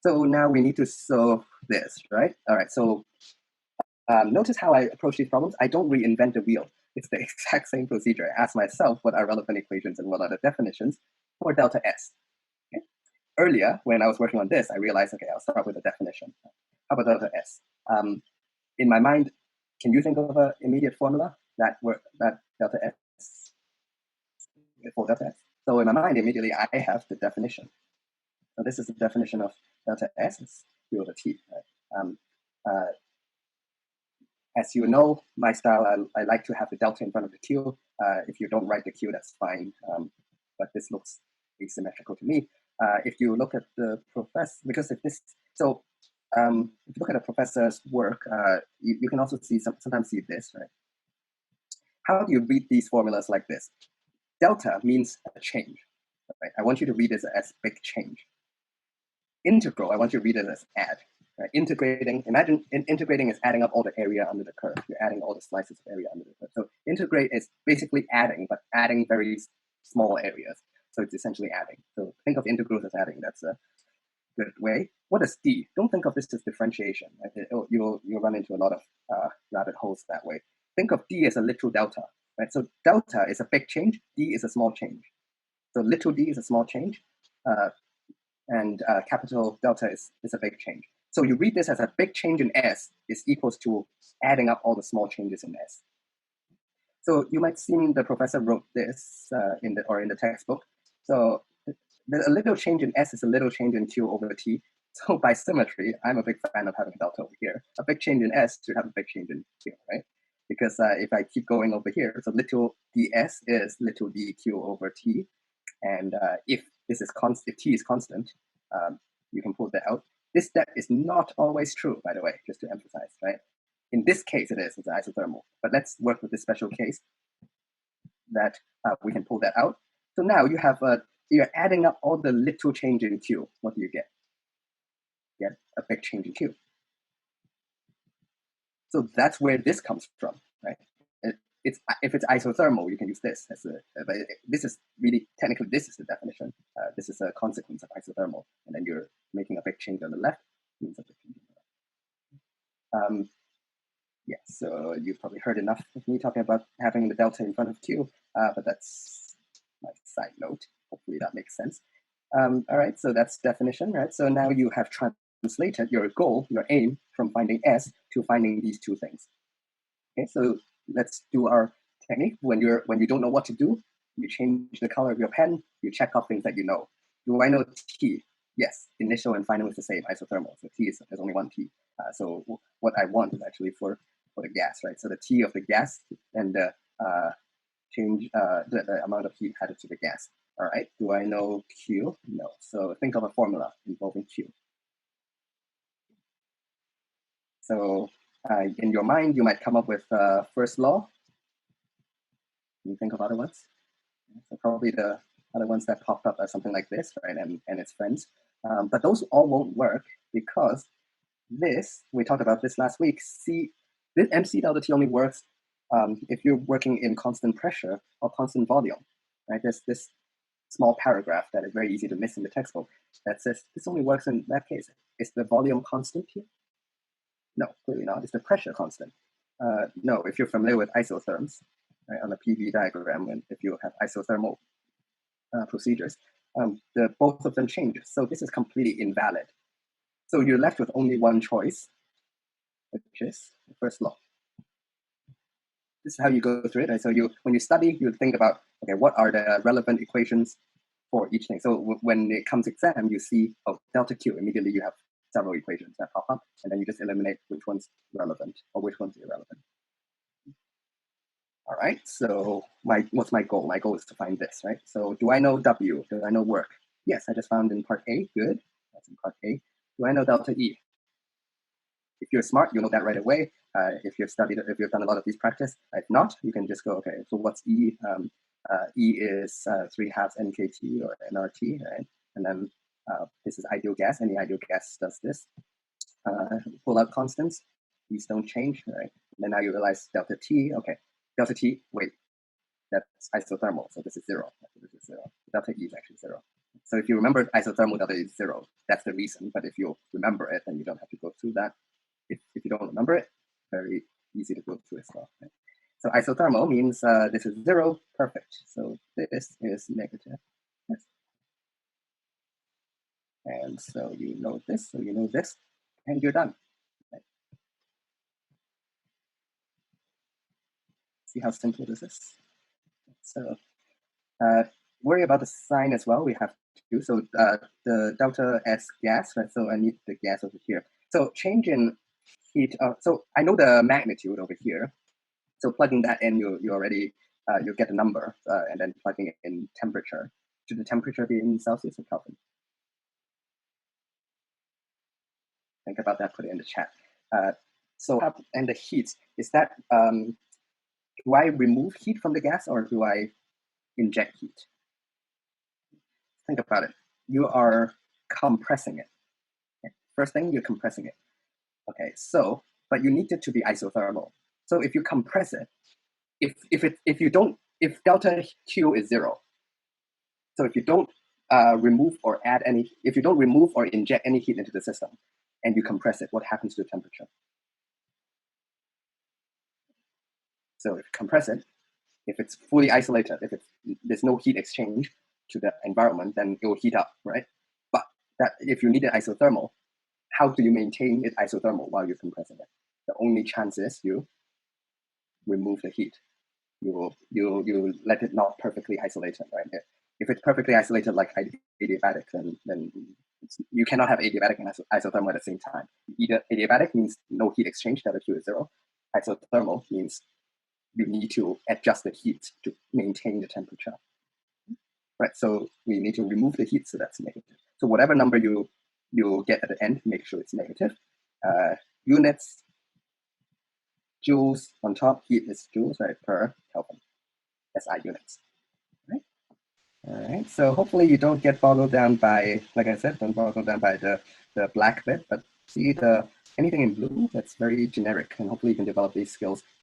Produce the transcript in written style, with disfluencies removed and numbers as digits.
So now we need to solve this, right? All right, so notice how I approach these problems. I don't reinvent the wheel. It's the exact same procedure. I ask myself what are relevant equations and what are the definitions for delta S. Okay? Earlier, when I was working on this, I realized, okay, I'll start with a definition. How about delta S? In my mind, can you think of an immediate formula that delta S for delta S? So in my mind, immediately I have the definition. So this is the definition of delta S, it's Q over T. Right? As you know, my style, I like to have the delta in front of the Q. If you don't write the Q, that's fine. But this looks asymmetrical to me. If you look at the professor, because if this, so if you look at a professor's work, you can also see sometimes see this, right? How do you read these formulas like this? Delta means a change, right? I want you to read this as big change. Integral, I want you to read it as add. Right? Integrating, imagine integrating is adding up all the area under the curve. You're adding all the slices of area under the curve. So integrate is basically adding, but adding very small areas. So it's essentially adding. So think of integrals as adding. That's a good way. What is D? Don't think of this as differentiation. Right? You'll run into a lot of rabbit holes that way. Think of D as a literal delta. Right? So delta is a big change. D is a small change. So little d is a small change. And capital delta is a big change. So you read this as a big change in S is equals to adding up all the small changes in S. So you might see the professor wrote this in the textbook. So a little change in S is a little change in Q over T. So by symmetry, I'm a big fan of having delta over here. A big change in S should have a big change in Q, right? Because if I keep going over here, so little ds is little dq over T. And if this is if T is constant, you can pull that out. This step is not always true, by the way, just to emphasize, right? In this case, it's isothermal. But let's work with this special case that we can pull that out. So now you have you're adding up all the little change in Q. What do you get? You get a big change in Q. So that's where this comes from, right? If it's isothermal, you can use this as but this is really technically this is the definition. This is a consequence of isothermal, and then you're making a big change on the left. Means a big change on the left. Yeah, so you've probably heard enough of me talking about having the delta in front of Q, but that's my side note. Hopefully that makes sense. All right, so that's definition, right? So now you have translated your goal, your aim, from finding S to finding these two things. Okay, so let's do our technique. When you don't know what to do, you change the color of your pen, you check off things that you know. Do I know T? Yes, initial and final is the same, isothermal. So T there's only one T. So what I want is actually for the gas, right? So the T of the gas and the change the amount of heat added to the gas. All right, do I know Q? No. So think of a formula involving Q. So in your mind, you might come up with first law. Can you think of other ones? So probably the other ones that popped up are something like this, right? And its friends. But those all won't work because this, we talked about this last week, this MC delta T only works if you're working in constant pressure or constant volume, right? There's this small paragraph that is very easy to miss in the textbook that says this only works in that case. Is the volume constant here? No, clearly not. Is the pressure constant? No, if you're familiar with isotherms, right, on a PV diagram, and if you have isothermal procedures, both of them change. So this is completely invalid. So you're left with only one choice, which is the first law. This is how you go through it. Right? So when you study, you think about, okay, what are the relevant equations for each thing? So when it comes exam, you see, oh, delta Q, immediately you have several equations that pop up, and then you just eliminate which one's relevant or which one's irrelevant. All right, so what's my goal? My goal is to find this, right? So do I know W? Do I know work? Yes, I just found in part A, good. That's in part A. Do I know delta E? If you're smart, you know that right away. If you've done a lot of these practice, if not, you can just go, okay, so what's E? E is 3/2 NKT or nRT, right? And then this is ideal gas. Any ideal gas does this. Pull out constants. These don't change, right? And then now you realize delta T, okay. Delta T, wait, that's isothermal, so this is 0. This is 0. Delta E is actually 0. So if you remember isothermal delta is 0, that's the reason. But if you remember it, then you don't have to go through that. If you don't remember it, very easy to go through as well. Right? So isothermal means this is 0, perfect. So this is negative. Yes. And so you know this, so you know this, and you're done. Right? See how simple this is? So worry about the sign as well. We have to. So the delta S gas, right? So I need the gas over here. So change in heat. So I know the magnitude over here. So plugging that in, you already you get the number, and then plugging it in temperature. Should the temperature be in Celsius or Kelvin? Think about that. Put it in the chat. So and the heat, is that do I remove heat from the gas or do I inject heat? Think about it. You are compressing it. Okay. First thing, you're compressing it. Okay, so but you need it to be isothermal. So if you compress it, if delta Q is 0, so if you don't remove or add any, if you don't remove or inject any heat into the system, and you compress it, what happens to the temperature? So if you compress it, if it's fully isolated, if there's no heat exchange to the environment, then it will heat up, right? But that if you need it isothermal, how do you maintain it isothermal while you're compressing it? The only chance is you remove the heat. You let it not perfectly isolated, right? If it's perfectly isolated like adiabatic, then you cannot have adiabatic and isothermal at the same time. Either adiabatic means no heat exchange, delta Q is 0. Isothermal means you need to adjust the heat to maintain the temperature. Right, so we need to remove the heat, so that's negative. So whatever number you get at the end, make sure it's negative. Units, joules on top, heat is joules, right, per Kelvin. SI units. Right? All right, so hopefully you don't get boggled down by, like I said, don't boggle down by the black bit, but see anything in blue, that's very generic, and hopefully you can develop these skills